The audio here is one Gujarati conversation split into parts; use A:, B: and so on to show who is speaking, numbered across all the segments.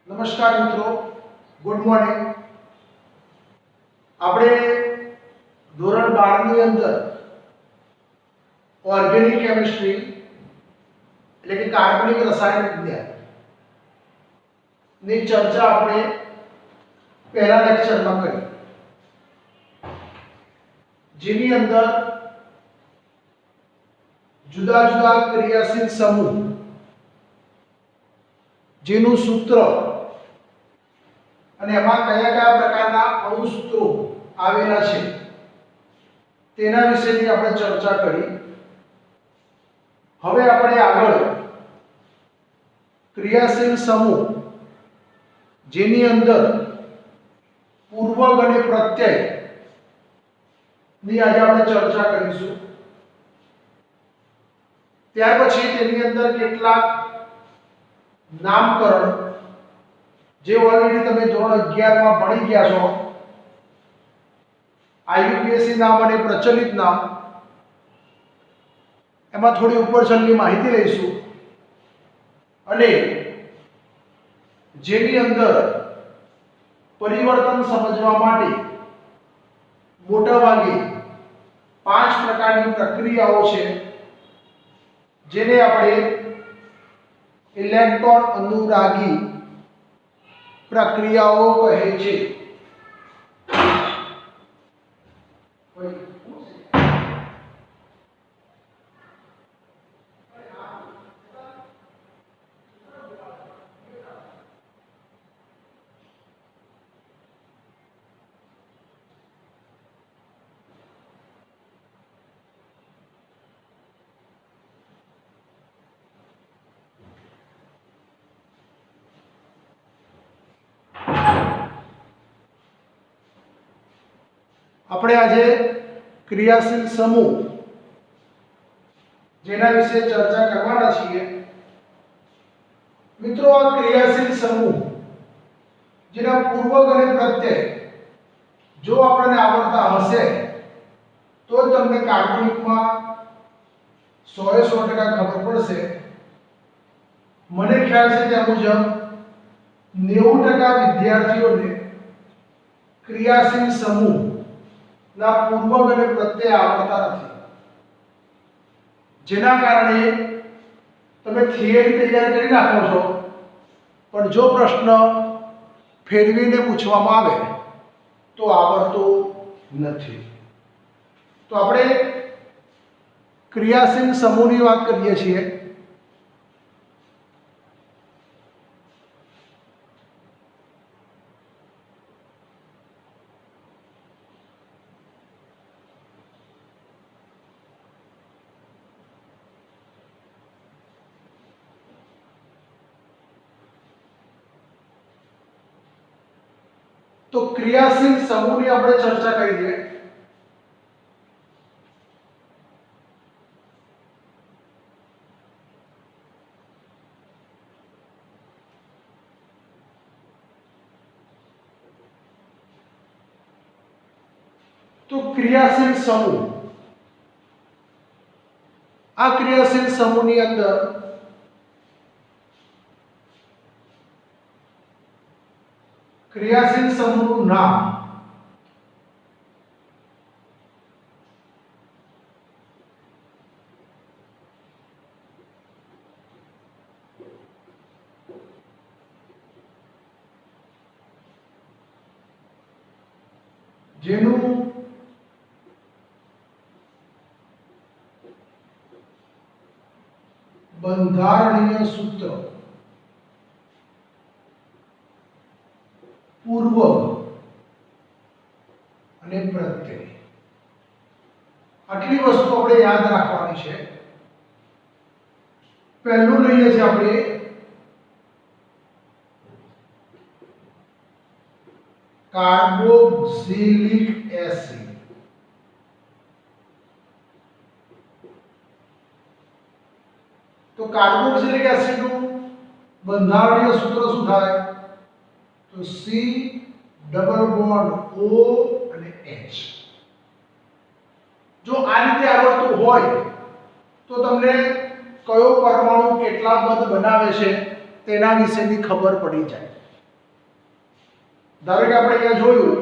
A: નમસ્કાર મિત્રો, ગુડ મોર્નિંગ। આપણે ધોરણ 12 ની અંદર ઓર્ગેનિક કેમિસ્ટ્રી એટલે કે કાર્બનિક રસાયણ વિજ્ઞાન ની ચર્ચા આપણે પહેલા લેક્ચરમાં કરી, જેની અંદર જુદા જુદા ક્રિયાશીલ સમૂહ જેનું સૂત્ર અને એમાં કયા કયા પ્રકારના અણુસૂત્રો આવેલા છે તેના વિશેની આપણે ચર્ચા કરી। હવે આપણે આગળ ક્રિયાશીલ સમૂહ જેની અંદર પૂર્વક અને પ્રત્યય ની આજે આપણે ચર્ચા કરીશું। ત્યાર પછી તેની અંદર કેટલાક નામકરણ જે ઓલરેડી તમે ધોરણ 11 માં ભણી ગયા છો, આઈયુપીએસસી નામ અને પ્રચલિત નામ, એમાં થોડી ઉપરછલ્લી માહિતી લઈશું અને જેની અંદર પરિવર્તન સમજવા માટે મોટાભાગે 5 પ્રકારની પ્રક્રિયાઓ છે જેને આપણે ઇલેક્ટ્રોન અનુરાગી પ્રક્રિયાઓ કહે છે। આપણે આજે ક્રિયાશીલ સમૂહ જેના વિશે ચર્ચા કરવાના છીએ। મિત્રો, આ ક્રિયાશીલ સમૂહ જેના પૂર્વક અને પ્રત્યય જો આપણને આવડતા હશે તો જ તમને કાર્બનિકમાં 100% ખબર પડશે। મને ખ્યાલ છે ત્યાં મુજબ 90% વિદ્યાર્થીઓને ક્રિયાશીલ સમૂહ ના પૂર્વક અને પ્રત્યય આવડતા નથી, જેના કારણે તમે થિયરી તૈયાર કરી નાખો છો પણ જો પ્રશ્ન ફેરવીને પૂછવામાં આવે તો આવડતું નથી। તો આપણે ક્રિયાશીલ સમૂહની વાત કરીએ છીએ। તો ક્રિયાશીલ સમૂહની આપણે ચર્ચા કરીએ। તો ક્રિયાશીલ સમૂહ, આ ક્રિયાશીલ સમૂહની અંદર ક્રિયાશીલ સમૂહનું નામ જેનું બંધારણીય સૂત્ર પૂર્વક અને પ્રત્યય, આટલી વસ્તુ આપણે યાદ રાખવાની છે। પહેલું લઈએ છીએ આપણે કાર્બોક્સિલિક એસિડ। તો કાર્બોક્સિલિક એસિડનું બંધારણીય સૂત્ર શું થાય? તો C ડબલ બોન્ડ O અને H। જો આ રીતે આવડતું હોય તો તમને કયો પરમાણુ કેટલા બંધ બનાવે છે તેના વિશેની ખબર પડી જાય। ધારો કે આપણે અહીંયા જોયું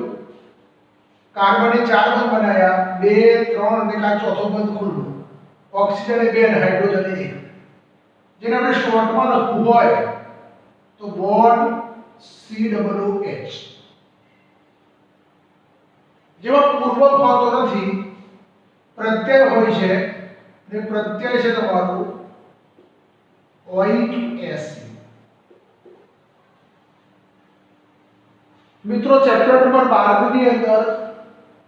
A: કાર્બને 4 બંધ બનાવ્યા, 2 3 અને કા ચોથો બંધ ખુલ્લો, ઓક્સિજન એ 2 અને હાઇડ્રોજન એ 1. જેને આપણે શોર્ટમાં લખવું હોય તો બોન્ડ COOH. જેમાં પૂર્વક હોતો નથી, પ્રત્યય હોય છે, ને પ્રત્યય છે તમારું ઓઇક એસિડ. મિત્રો ચેપ્ટર નંબર 12 ની અંદર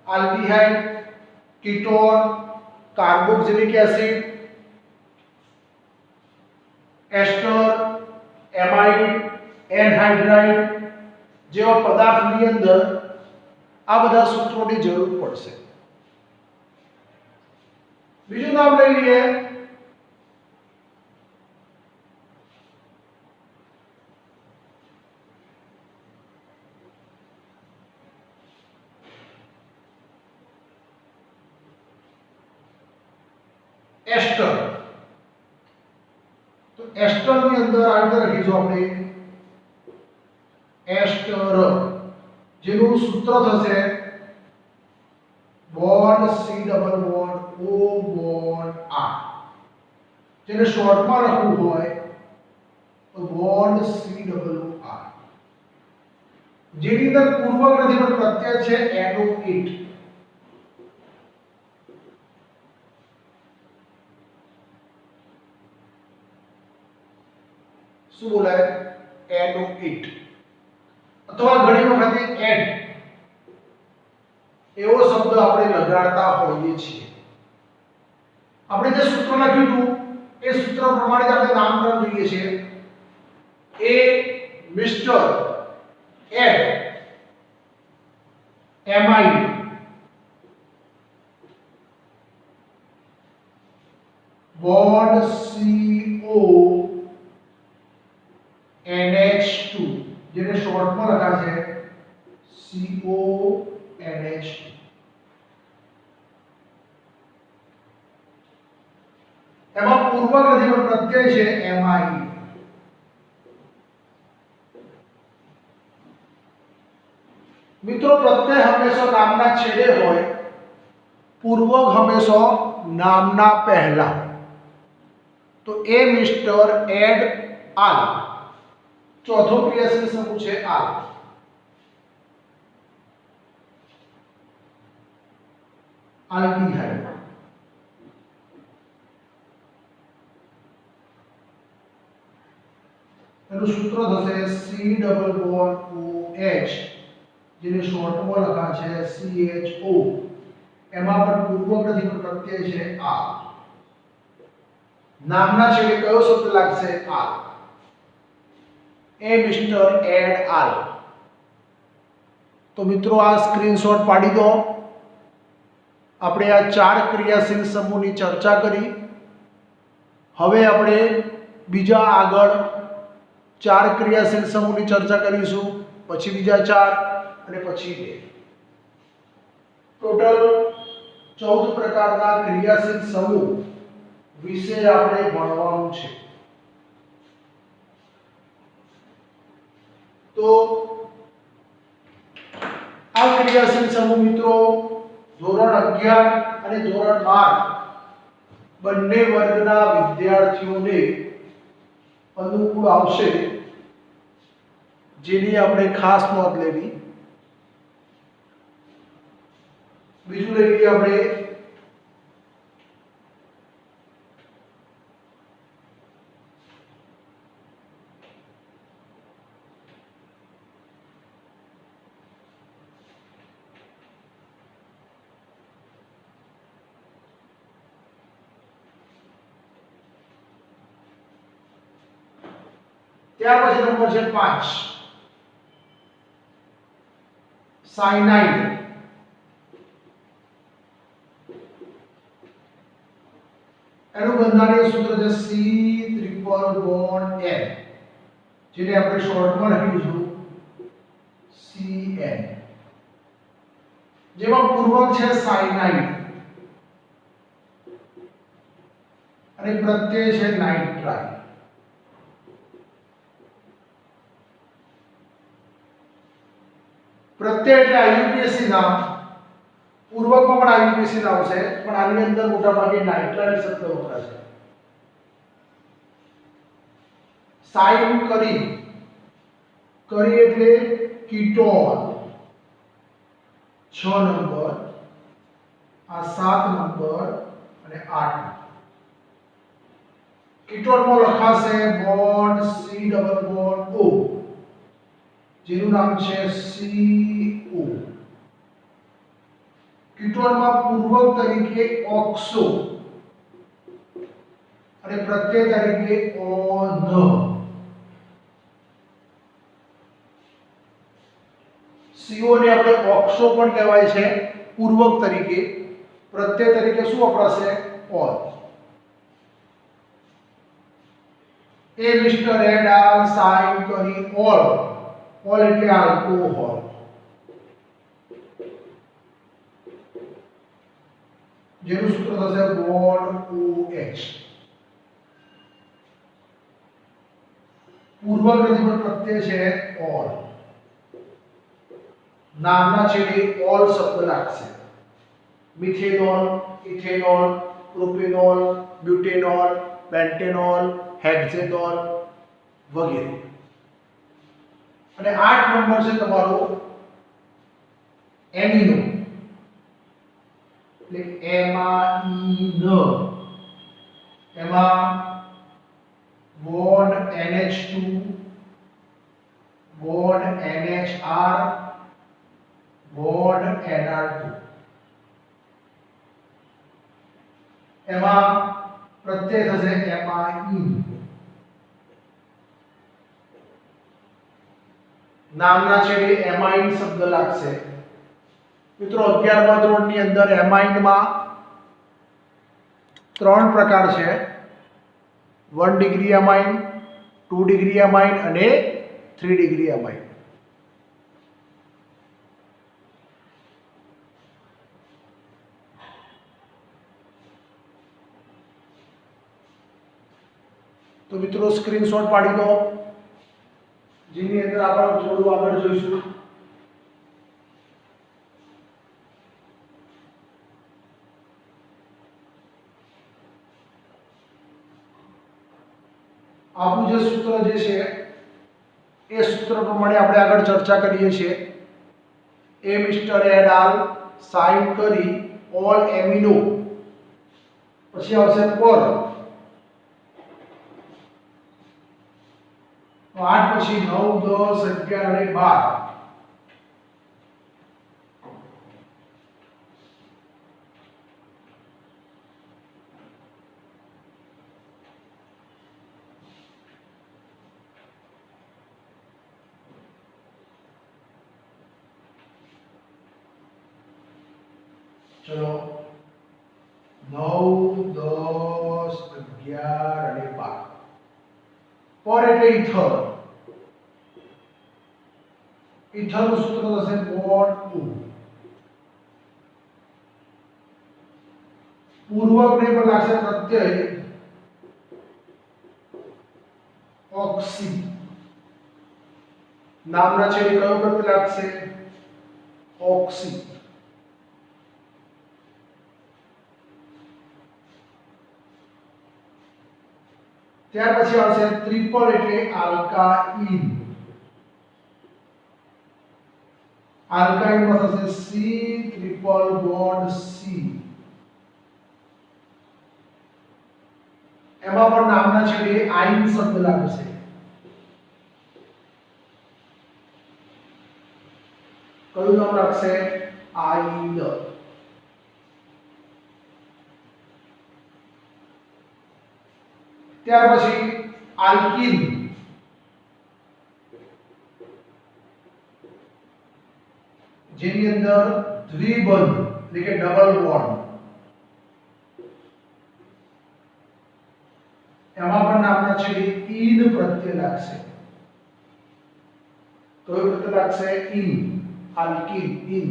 A: આલ્ડીહાઇડ, કીટોન, કાર્બોક્સિલિક એસિડ, એસ્ટર, એમાઇડ, એનહાઇડ્રાઇડ જેવા પદાર્થની અંદર આ બધા સૂત્રોની જરૂર પડશે. બીજું નામ લઈ લઈએ એસ્ટર. તો એસ્ટર ની અંદર આવી લખીશું આપણે એસ્ટર, જેનું સૂત્ર થશે bond C double bond O bond R. જેને શોર્ટમાં લખવું હોય તો bond C double O R. જેની અંદર પૂર્વક નથી પણ પ્રત્યય છે NO8. શું બોલાય? NO8. અથવા ઘણી વખતે એડ એવો શબ્દ આપણે લગાડતા હોઈએ છીએ. આપણે જે સૂત્ર લખ્યું હતું એ સૂત્ર પ્રમાણે જ આપણે નામકરણ જોઈએ છીએ. એ મિસ્ટર એડ એમાઇડ બોન્ડ CO NH2, જેને શોર્ટમાં લખાશે CONH2. એમાં પૂર્વક નથી પણ પ્રત્યય છે MI. મિત્રો પ્રત્યય હંમેશા નામના છેડે હોય, પૂર્વક હંમેશા નામના પહેલા. તો એ મિસ્ટર એડ આલ. ચોથો ક્રિયાશીલ સમૂહ છે આલ. આલ્ડીહાઇડ. એનું સૂત્ર થશે C ડબલ બોન્ડ OH, જેને શોર્ટમાં લખા છે CHO. એમાં પણ પૂર્વક નથી પણ પ્રત્યય છે આલ. નામના છેડે કયો શબ્દ લાગશે? આલ. એ મિસ્ટર એડ આલ. તો મિત્રો આ સ્ક્રીનશોટ પાડી દો. આપણે આ 4 ક્રિયાશીલ સમૂહની ચર્ચા કરી. હવે આપણે બીજા આગળ 4 ક્રિયાશીલ સમૂહની ચર્ચા કરીશું, પછી બીજા 4 અને પછી 2. ટોટલ 14 પ્રકારના ક્રિયાશીલ સમૂહ વિશે આપણે ભણવાનું છે. તો આ ક્રિયાશીલ સમૂહ મિત્રો ધોરણ 11 અને ધોરણ 12 બંને વર્ગના વિદ્યાર્થીઓને અનુકૂળ આવશે, જેની આપણે ખાસ નોંધ લેવી. બીજું લઈ લઈએ આપણે ત્યાર પછી નંબર છે 5 સાયનાઇડ. એનું બંધારણીય સૂત્ર છે C ટ્રિપલ બોન્ડ N, જેને આપણે શોર્ટમાં લખીશું CN. જેમાં પૂર્વક છે સાયનાઇડ અને પ્રત્યય છે નાઇટ્રાઇલ. પ્રત્યય એટલે આઈયુપીએસસી નામ, પૂર્વકમાં પણ આઈયુપીએસસી નામ છે, પણ આની અંદર મોટાભાગે નાઇટ્રાઇલ શબ્દ વપરાય છે. સાઇન કરી, કરી એટલે કીટોન, 6 નંબર, આ 7 નંબર અને 8 નંબર. કીટોનમાં લખાશે bond C double bond O, જેનું નામ છે CO. કીટોનમાં પૂર્વક તરીકે ઓક્સો અને પ્રત્યય તરીકે ઓન. CO ને આપણે ઓક્સો પણ કહેવાય છે પૂર્વક તરીકે, પ્રત્યય તરીકે શું વપરાશે? ઓન. એ મિસ્ટર એડાલ સાઇન કરી ઓલ, ઓલ એટલે આલ્કોહોલ. જેનું સૂત્ર થશે બોન્ડ OH. પૂર્વક નથી પણ પ્રત્યય છે ઓલ. નામના છેડે ઓલ શબ્દ લાગશે. મિથેનોલ, ઇથેનોલ, પ્રોપેનોલ, બ્યુટેનોલ, પેન્ટેનોલ, હેક્ઝેનોલ વગેરે. અને 8 નંબર છે તમારો એમિનો, એટલે એમાઇન. એમાં bond NH2, bond NHR, bond NR2. એમાં પ્રત્યય થશે એમાઇન. નામના છેડે એમાઇન શબ્દ લાગશે. મિત્રો 11મા ધોરણની અંદર એમાઇનમાં 3 પ્રકાર છે: 1 ડિગ્રી એમાઇન, 2 ડિગ્રી એમાઇન અને 3 ડિગ્રી એમાઇન. તો મિત્રો સ્ક્રીનશોટ પાડી દો, જેની અંદર આપણે થોડું આગળ જોઈશું. આપણું જે સૂત્ર જે છે એ સૂત્ર પ્રમાણે આપણે આગળ ચર્ચા કરીએ છીએ. એ મિસ્ટર એડાલ સાઇન કરી ઓલ એમિનો, પછી આવશે પર, 8 પછી 9, 10, 11 અને 12. ચલો 9, 10, 11 અને 12. પર એટલે ઇથર. ઇથરનું સૂત્ર થશે બોન્ડ O. પૂર્વક ને પણ લાગશે પ્રત્યય ઓક્સી. નામના છેડે કયો પ્રત્યય લાગશે? ઓક્સી. ત્યાર પછી આવશે ટ્રિપલ એટલે આલ્કાઇન. આલ્કાઇનમાં થશે સી ટ્રિપલ બોન્ડ સી. એમાં પણ નામના છેડે આઇન શબ્દ લાગશે. કયું નામ લાગશે? આઇન. ત્યાર પછી આલ્કીન. જેની અંદર દ્વિબંધ એટલે કે ડબલ બોન્ડ. એમાં પણ નામના છેડે ઈન પ્રત્યય લાગશે. કયો પ્રત્યય લાગશે? ઈન. Alkene, in.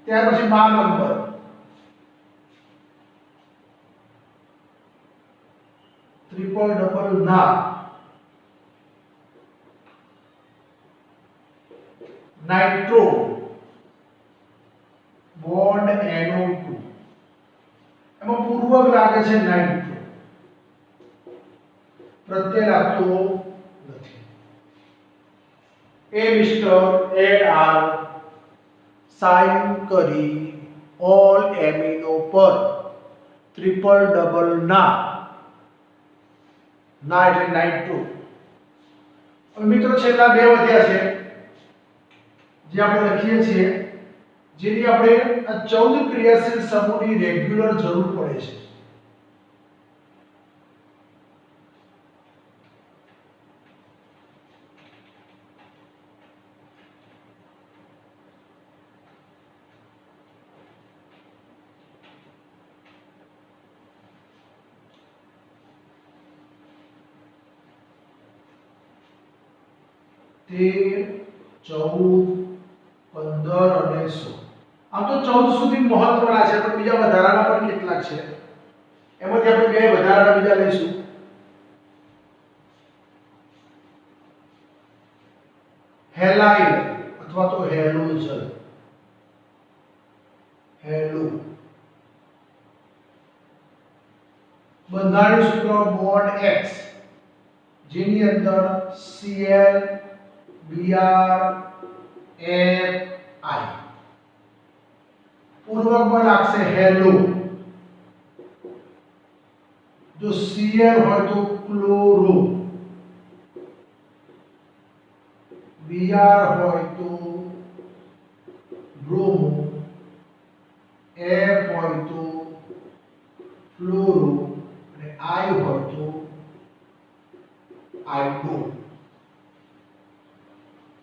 A: ત્યાર પછી 12 નંબર ટ્રિપલ ડબલ ના. નાઇટ્રો બોન્ડ NO2 એમાં પૂર્વક લાગે છે નાઇટ્રો, પ્રત્યય લાગતો નથી. એ મિસ્ટર એડ આર સાઇન કરી ઓલ એમિનો પર ટ્રિપલ ડબલ ના એટલે નાઇટ્રો. હવે મિત્રો છેલ્લા બે વધ્યા છે જે આપણે લખીએ છીએ, જેની આપણે આ 14 ક્રિયાશીલ સમૂહની રેગ્યુલર જરૂર પડે છે. તેર, 14, 15 અને 16. આમ તો 14 સુધી મહત્વના છે, પણ બીજા વધારાના પણ કેટલાક છે. એમાંથી આપણે બે વધારાના બીજા લઈશું. હેલાઇડ અથવા તો હેલોજન. હેલો બંધારણીય સૂત્ર બોન્ડ X, જેની અંદર Cl Br Fi. પૂર્વકમાં લાગશે હેલો. જો Cl હોય તો ક્લોરો, Br હોય તો બ્રોમો, F હોય તો ફ્લોરો અને I હોય તો આઇડો.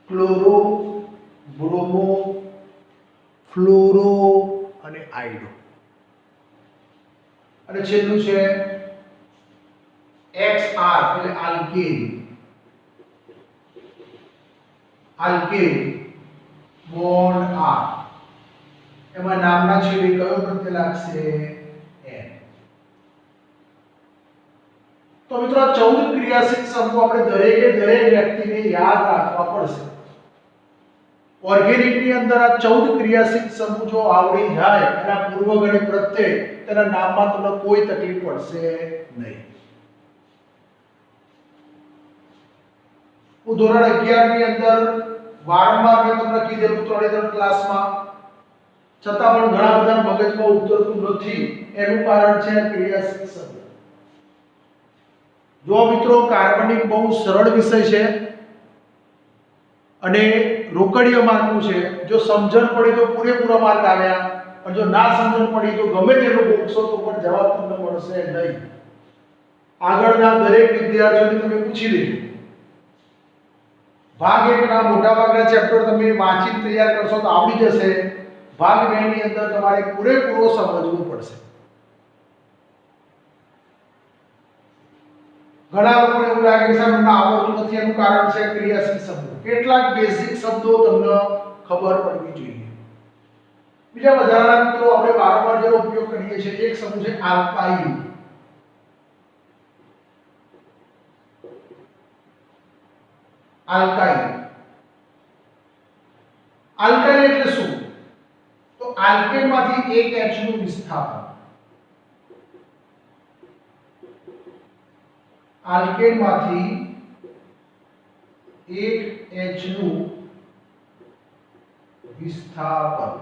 A: ક્લોરો, બ્રોમો, ફ્લોરો અને આઇડો. અને છેલ્લું છે XR એટલે આલ્કેન. આલ્કેન બોન્ડ R, એમાં નામના છેડે કયો પ્રત્યય લાગશે? N. તો મિત્રો આ 14 ક્રિયાશીલ સમૂહ આપણે દરેક વ્યક્તિને યાદ રાખવા પડશે. ઓર્ગેનિક ની અંદર આ 14 ક્રિયાશીલ સમૂહ જો આવડી જાય, એના પૂર્વક અને પ્રત્યય, તેના નામમાં તમને કોઈ તકલીફ પડશે નહીં. હું ધોરણ 11 ની અંદર વારંવાર મેં તમને કીધેલું 3 ક્લાસમાં, છતાં પણ ઘણા બધા મગજમાં ઉતરતું નથી. એનું કારણ છે ક્રિયાશીલ સમૂહ. જો મિત્રો કાર્બનિક બહુ સરળ વિષય છે અને રોકડીય માર્કનું છે. જો સમજણ પડી તો પૂરેપૂરા માર્ક આવ્યા, પણ જો ના સમજણ પડી તો ગમે તેટલું પૂછશો તો પણ જવાબ તમને મળશે નહીં. આગળના દરેક વિદ્યાર્થીઓને તમે પૂછી લેજો. ભાગ 1 ના મોટાભાગના ચેપ્ટર તમે વાંચી તૈયાર કરશો તો આવડી જશે. ભાગ 2 ની અંદર તમારે પૂરેપૂરો સમજવું પડશે. ઘણા લોકોને એવું લાગે કે સાહેબ મને આવડતું નથી, એનું કારણ છે ક્રિયાશીલ સમૂહ. કેટલાક બેઝિક શબ્દો તમને ખબર પડવી જોઈએ. બીજા વધારાના મિત્રો આપણે વારંવાર જેનો ઉપયોગ કરીએ છીએ, એક સમૂહ છે આલ્કાઇલ. આલ્કાઇલ આલ્કાઇલ એટલે શું? તો આલ્કેનમાંથી એક H નું વિસ્થાપન. આલ્કેનમાંથી એક H નું વિસ્થાપન.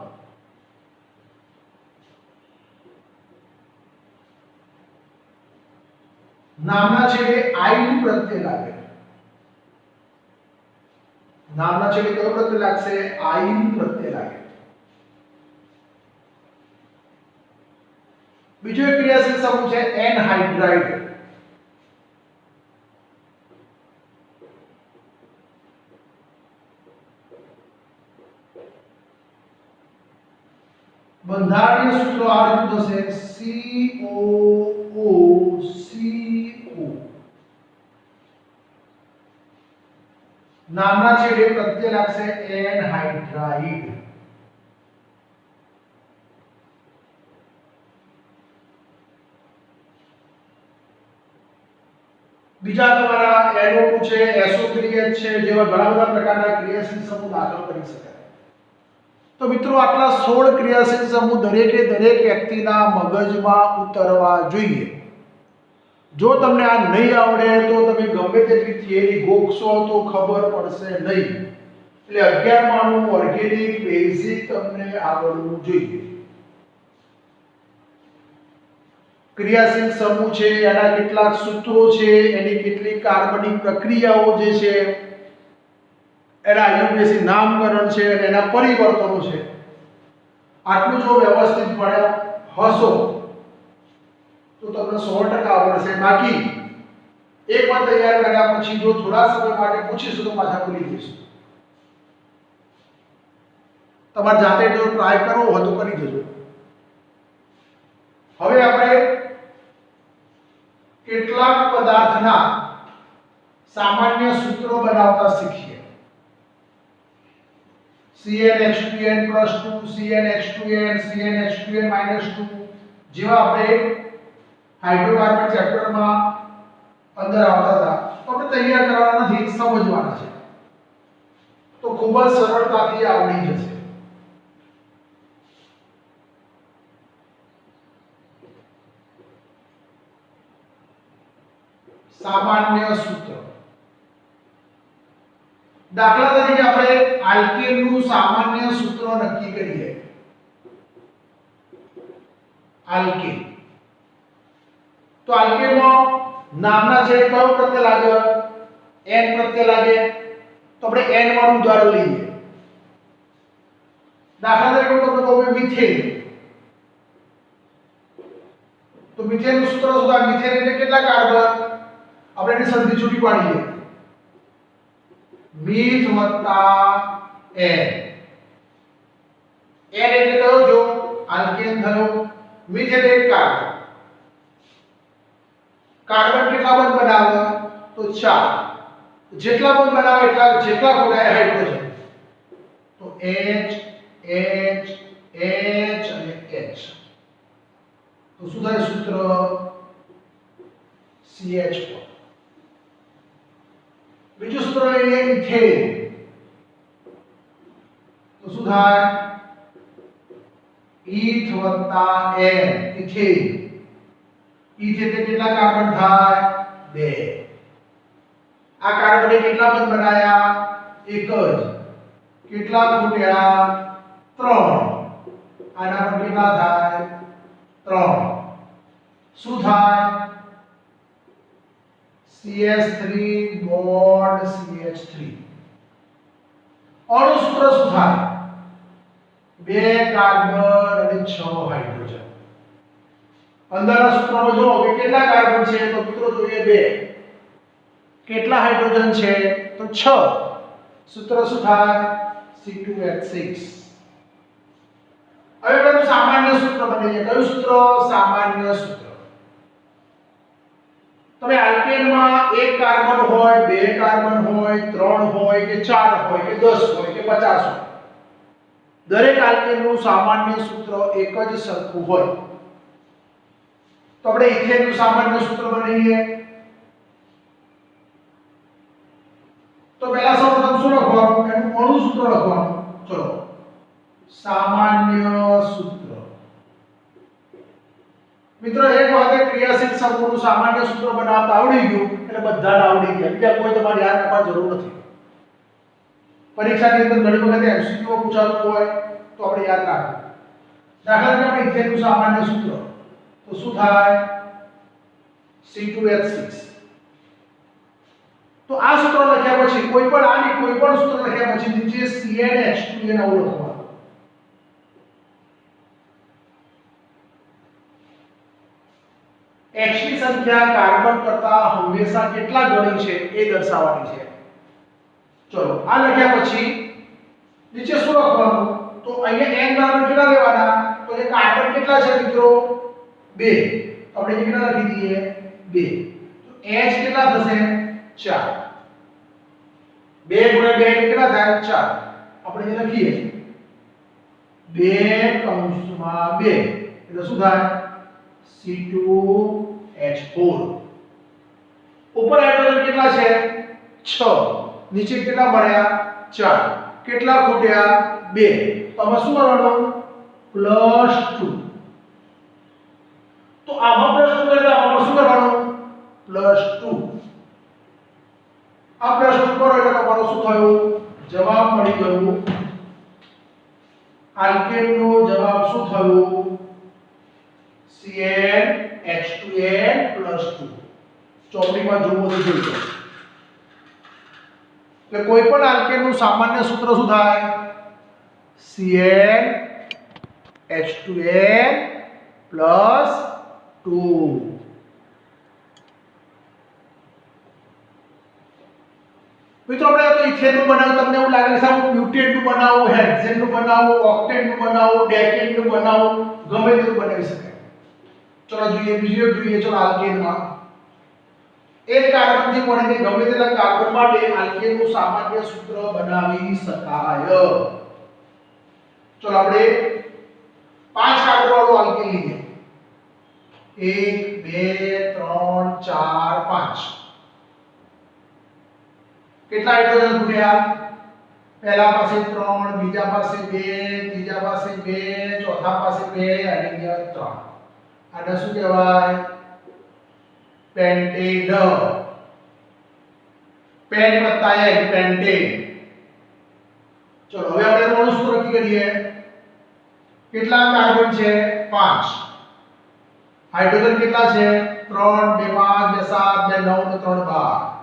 A: નામના છેડે આઇન પ્રત્યય લાગે. નામના છેડે કયો પ્રત્યય લાગશે? આઇન પ્રત્યય લાગે. બીજો એક ક્રિયાશીલ સમૂહ છે એનહાઇડ્રાઇડ. બંધારણીય સૂત્ર આ રીતનું થશે COO. નામના છેડે પ્રત્યય લાગશે એનહાઇડ્રાઇડ. બીજા તમારા NO2 છે, SO3H છે, જેવા ઘણા બધા પ્રકારના ક્રિયાશીલ સમૂહ દાખલ કરી શકાય. તો મિત્રો આટલા 16 ક્રિયાશીલ સમૂહ દરેકે દરેક વ્યક્તિના મગજમાં ઉતરવા જોઈએ. જો તમને આ નહીં આવડે તો તમે ગમે તેટલી થિયરી ગોખશો તો ખબર પડશે નહીં. એટલે 11 માનું ઓર્ગેનિક બેઝિક તમને આવડવું જોઈએ. ક્રિયાશીલ સમૂહ છે, એના કેટલાક સૂત્રો છે, એની કેટલીક કાર્બનિક પ્રક્રિયાઓ જે છે, એના આયુર્વેદિક નામકરણ છે અને એના પરિવર્તનો છે. આટલું જો વ્યવસ્થિત ભણ્યા હશો તો તમને 100% આવડશે. બાકી એકવાર તૈયાર કર્યા પછી જો થોડા સમય માટે પૂછીશું તો પાછા ભૂલી જઈશું. તમારે જાતે જો ટ્રાય કરવો હોય તો કરી દેજો. હવે આપણે કેટલાક પદાર્થના સામાન્ય સૂત્રો બનાવતા શીખીએ. CnH2n+2 CnH2n CnH2n-2 જેવા આપણે હાઇડ્રોકાર્બન ચેપ્ટરમાં અંદર આવતા હતા. તો આપણે તૈયાર કરવાના નથી, સમજવાના છે. તો ખૂબ જ સરળતાથી આવડી જશે. સામાન્ય સૂત્ર. દાખલા તરીકે આપણે આલ્કેનનું સામાન્ય સૂત્ર નક્કી કરીએ. આલ્કેન. તો આલ્કેનમાં નામના છે કયો પ્રત્યય લાગે? n પ્રત્યય લાગે. તો આપણે n વાળું ઉદાહરણ લઈએ. દાખલા તરીકે હું તમને કહું મિથેન. તો મિથેનનું સૂત્ર શું થાય? મિથેન એટલે કેટલા કાર્બન? આપણે એની સંધિ છૂટી પાડીએ. મિથ વત્તા n. n એટલે કયો જો? આલ્કેન થયો. મિથ એટલે એક કાર્બન. કાર્બન કેટલા બંધ બનાવે? તો 4. જેટલા બંધ બનાવે એટલા જેટલા ખૂણાએ હાઇડ્રોજન. તો H H H અને H. તો શું થાય સૂત્ર? CH4. બીજું સૂત્ર લઈએ ઇથેન. તો શું થાય? ઇથ વત્તા n. ઇથેન. ઇથ એટલે કેટલા કાર્બન થાય? 2. આ કાર્બને કેટલા બંધ બનાયા? એક જ. કેટલા ખૂટ્યા? 3. આના પર કેટલા થાય? 3. શું થાય? CH3 bond CH3. અણુ સૂત્ર શું થાય? 2 કાર્બન અને 6 હાઇડ્રોજન. અંદરના સૂત્રમાં જો કે કેટલા કાર્બન છે? તો મિત્રો જોઈએ 2. કેટલા હાઇડ્રોજન છે? તો 6. સૂત્ર શું થાય? C2H6. હવે તેનું સામાન્ય સૂત્ર બની જાય. કયું સૂત્ર? સામાન્ય સૂત્ર. તમે આલ્કેનમાં 1 કાર્બન હોય, 2 કાર્બન હોય, 3 હોય કે 4 હોય કે 10 હોય કે 50 હોય, દરેક આલ્કેનનું સામાન્ય સૂત્ર એક જ સરખું હોય. તો આપણે ઇથેનનું સામાન્ય સૂત્ર બનાવીએ. તો પહેલા સૌપ્રથમ શું લખવાનું? એનું અણુ સૂત્ર લખવાનું. ચલો, સામાન્ય સૂત્ર. મિત્રો એક વખતે ક્રિયાશીલ સમૂહનું સામાન્ય સૂત્ર બનાવતા આવડી ગયું એટલે બધાને આવડી ગયા. બીજા કોઈ તમારે યાદ રાખવાની જરૂર નથી. પરીક્ષાની અંદર ઘણી વખત MCQ પૂછાતું હોય તો આપણે યાદ રાખવું. દાખલા તરીકે આપણે ઇથેનનું સામાન્ય સૂત્ર. તો શું થાય? C2H6. તો આ સૂત્ર લખ્યા પછી કોઈ પણ આની કોઈ પણ સૂત્ર લખ્યા પછી નીચે CnH2n આવું લખવાનું. H ની સંખ્યા કાર્બન કરતા હંમેશા કેટલા ગણી છે એ દર્શાવવાની છે. ચલો આ લખ્યા પછી નીચે શું લખવાનું? તો અહીંયા n બરાબર કેટલા લેવાના? તો એ કાર્બન કેટલા છે મિત્રો? 2. આપણે કેટલા લખી દઈએ? 2. તો H કેટલા થશે? 4. 2 * 2 કેટલા થાય? 4. આપણે જે લખીએ 2 એટલે શું થાય? C2H4. ઉપર હાઇડ્રોજન કેટલા છે? 6. નીચે કેટલા મળ્યા? 4. કેટલા ખૂટ્યા? 2. તો આમાં શું કરવાનું +2 તો આમાં +2 એટલે આમાં શું કરવાનું +2 આ +2 કરો એટલે તમારું શું થયું જવાબ મળી ગયું આલ્કેન નો જવાબ શું થયું CnH2n+2 ચોપડીમાં જોવો તો જોજો એટલે કોઈ પણ આલ્કેન નું સામાન્ય સૂત્ર શું થાય CnH2n+2 મિત્રો આપણે તો ઇથેન નું બનાવ્યું તમને એવું લાગે છે બ્યુટેન નું બનાવો હેક્સેન નું બનાવો ઓક્ટેન નું બનાવો ડેકેન નું બનાવો ગમે તેનું બનાવી શકાય ચલો જોઈએ બીજો જોઈએ ચલો આલ્કેન માં એક કાર્બન થી મળીને ગમે તેટલા કાર્બન માટે આલ્કેન નું સામાન્ય સૂત્ર બનાવી શકાય ચલો આપણે 5 કાર્બન વાળું આલ્કેન લઈએ 1 2 3 4 5 કેટલા હાઇડ્રોજન ખૂટ્યા પહેલા પાસે 3 બીજા પાસે 2 ત્રીજા પાસે 2 ચોથા પાસે 2 અને અહીંયા 3 આને શું કહેવાય પેન્ટેન પેન વત્તા એક પેન્ટેન ચલો હવે આપણે મોનું સૂત્ર નક્કી કરીએ કેટલા કાર્બન છે 5 હાઇડ્રોજન કેટલા છે 3 2 5 2 7 2 9 ને 3 12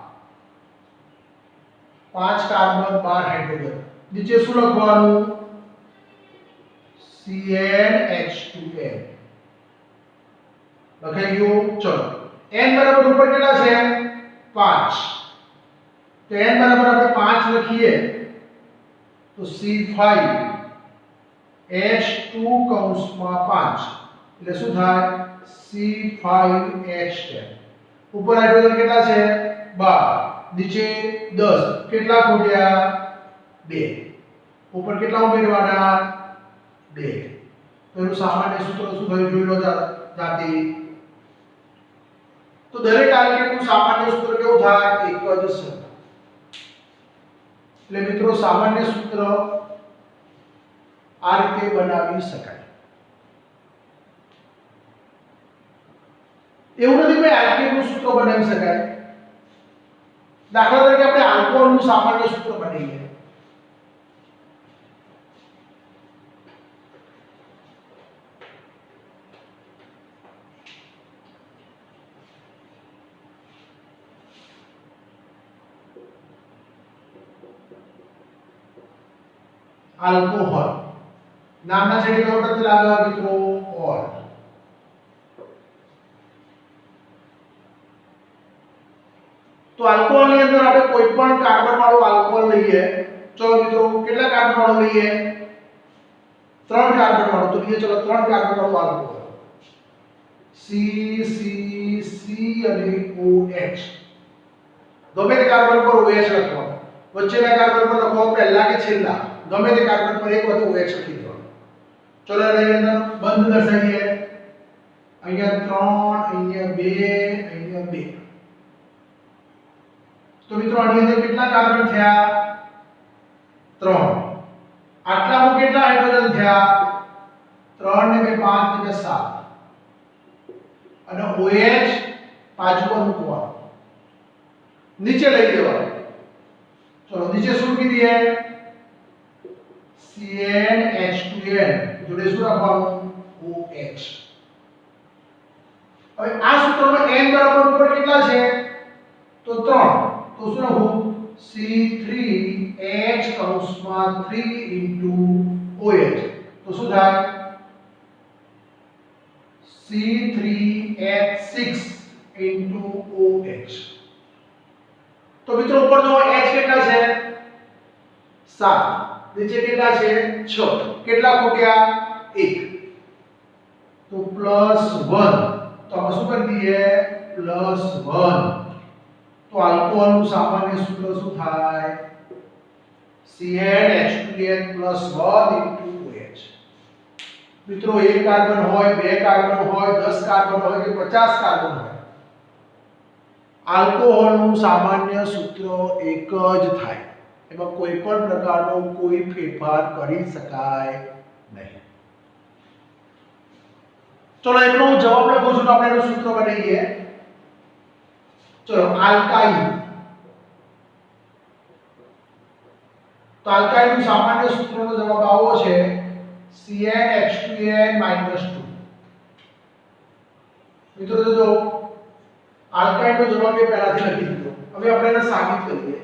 A: 5 કાર્બન 12 હાઇડ્રોજન નીચે શું લખવાનું CnH2n લખાઈ ગયું ચલો n બરાબર ઉપર કેટલા છે 5 તો n બરાબર આપણે 5 લખીએ તો C5H2 કૌંસમાં 5 એટલે શું થાય C5H10 ઉપર હાઇડ્રોજન કેટલા છે 12 નીચે 10 કેટલા ખૂટ્યા 2 ઉપર કેટલા ઉમેરવાના 2 તો એનું સામાન્ય સૂત્ર શું થયું જોઈ લો જાતે તો દરેક આલ્કેનનું સામાન્ય સૂત્ર કેવું થાય એક જ છે એટલે મિત્રો સામાન્ય સૂત્ર આ રીતે બનાવી શકાય એવું નથી કે આલ્કેનનું સૂત્ર બનાવી શકાય દાખલા તરીકે આપણે આલ્કોહોલનું સામાન્ય સૂત્ર બનાવીએ આલ્કોહોલ નામના છેડે કયો પ્રત્યય લાગે મિત્રો ઓલ તો આલ્કોહોલ ની અંદર આપણે કોઈ પણ કાર્બન વાળું આલ્કોહોલ લઈએ ચલો મિત્રો કેટલા કાર્બન વાળું લઈએ 3 કાર્બન વાળું તો લઈએ ચલો 3 કાર્બન વાળું આલ્કોહોલ C C C અને OH ગમે તે કાર્બન પર OH લખો વચ્ચેના કાર્બન પર લખો પહેલા કે છેલ્લા ગમે તે કાર્બન પર એક વખત OH લખી દેવાનો ચલો એની અંદર બંધ દર્શાવીએ અહીંયા 3 અહીંયા 2 અહીંયા 2 તો મિત્રો આની અંદર કેટલા કાર્બન થયા 3 આટલામાં કેટલા હાઇડ્રોજન થયા 3 ને 2 5 ને 7 અને OH બાજુ પર મૂકવાનું નીચે લઈ દેવાનું ચલો નીચે શું લખી દઈએ CnH2n જોડે શું રાખવાનું OH હવે આ સૂત્રમાં n બરાબર ઉપર કેટલા છે તો 3 તો શું લખું C3H કૌંસમાં 3 OH તો શું થાય C3H6 OH તો મિત્રો ઉપર જો H કેટલા છે 7 નીચે કેટલા છે 6 કેટલા ખૂટ્યા 1 તો +1 તો આપણે શું કરી દઈએ +1 તો આલ્કોહોલનું સામાન્ય સૂત્ર શું થાય CnH2n+1 OH મિત્રો એક કાર્બન હોય બે કાર્બન હોય 10 કાર્બન હોય કે 50 કાર્બન હોય આલ્કોહોલનું સામાન્ય સૂત્ર એક જ થાય એમાં કોઈ પણ પ્રકારનો કોઈ ફેરફાર કરી શકાય નહીં. ચલો એકનો હું જવાબ લખું છું તો આપણે એનું સૂત્ર બનાવીએ. ચલો આલ્કાઇલ, તો આલ્કાઇલનું સામાન્ય સૂત્રનો જવાબ આવો છે CnH2n-2. મિત્રો જો આલ્કાઇલનો જવાબ એ પહેલાથી લખી દીધો. હવે આપણે એને સાબિત કરીએ.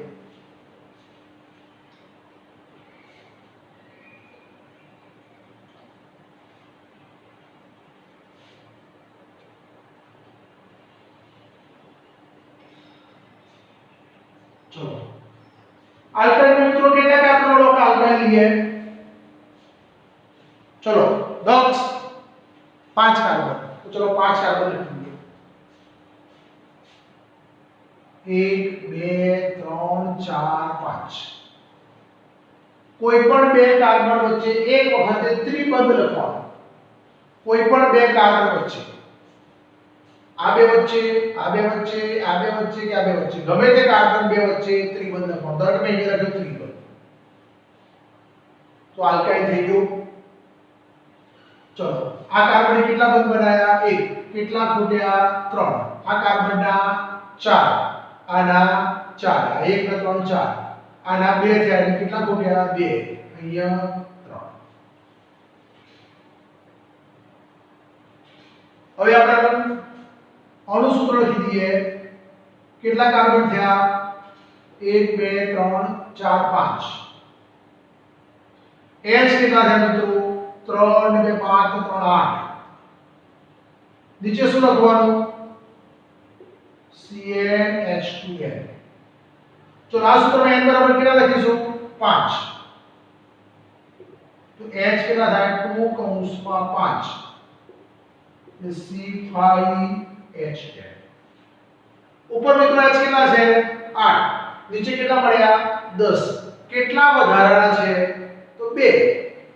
A: चलो अल्काइल में मित्रों કેટલા કાર્બન વાળો આપણે अल्काइल लिए. चलो 10 5 कार्बन, तो चलो 5 कार्बन लिखेंगे. 1 2 3 4 5. કોઈ પણ બે કાર્બન વચ્ચે એક વખતે ત્રિબંધ લખવાનો. કોઈ પણ બે કાર્બન વચ્ચે, આ બે વચ્ચે, આ બે વચ્ચે, આ બે વચ્ચે કે આ બે વચ્ચે, ગમે તે કાર્બન બે વચ્ચે ત્રિબંધ લખવાનો. ધારો કે અહીંયા લખ્યું ત્રિબંધ, તો આલ્કાઇલ થઈ ગયું. ચલો આ કાર્બન કેટલા બંધ બનાયા? 1. કેટલા ખૂટ્યા? 3. આ કાર્બનના 4, આના 4, 1 ને 3 4, આના 2 થયા એટલે કેટલા ખૂટ્યા? 2, અહીંયા 3. હવે આપણે અણુ સૂત્ર લખી દઈએ. કેટલા કાર્બન થયા? 1 2 3 4 5. H કેટલા થયા મિત્રો? 3 ને 2 5 3 8. નીચે શું લખવાનું? CnH2n. તો આ સૂત્રમાં n બરાબર કેટલા લખીશું? 5. તો H કેટલા થાય? 2 કૌંસમાં 5 ને C5H10. ઉપર મિત્રો H કેટલા છે? 8. નીચે કેટલા મળ્યા? 10. કેટલા વધારાના છે? તો 2.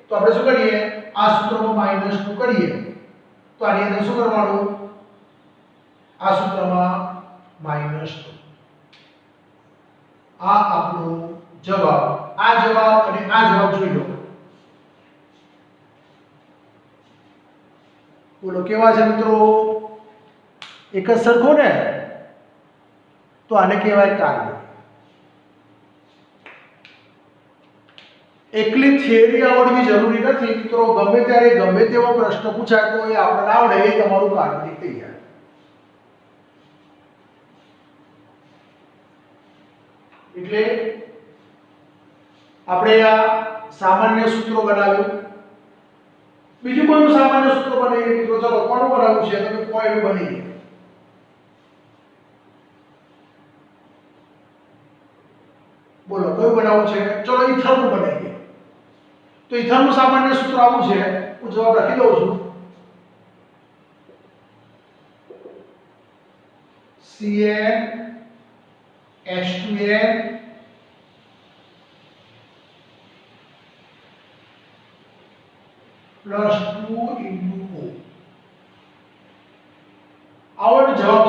A: તો આપણે શું કરીએ? આ સૂત્રમાં -2 કરીએ. તો આની અંદર શું કરવાનું? આ સૂત્રમાં -2. આ આપણો જવાબ. આ જવાબ અને આ જવાબ જોઈ લો. બોલો કેવા છે મિત્રો? એક જ સરખો ને? તો આને કહેવાય કાર્ય. એકલી થિયરી આવડવી જરૂરી નથી મિત્રો. ગમે ત્યારે ગમે તેવો પ્રશ્ન પૂછાય તો એ આપણને આવડે એ તમારું કાર્બનિક તૈયાર. એટલે આપણે આ સામાન્ય સૂત્રો બનાવ્યું. બીજું કોઈનું સામાન્ય સૂત્ર બનાવીએ મિત્રો? ચલો કોનું બનાવવું છે? તમે કોઈનું બનાવીએ. બોલો કયું બનાવવું છે? ચલો ઇથરનું બનાવીએ. તો ઇથરનું સામાન્ય સૂત્ર આવું છે. હું જવાબ લખી દઉં છું. CnH2n +2 × O. આવો જવાબ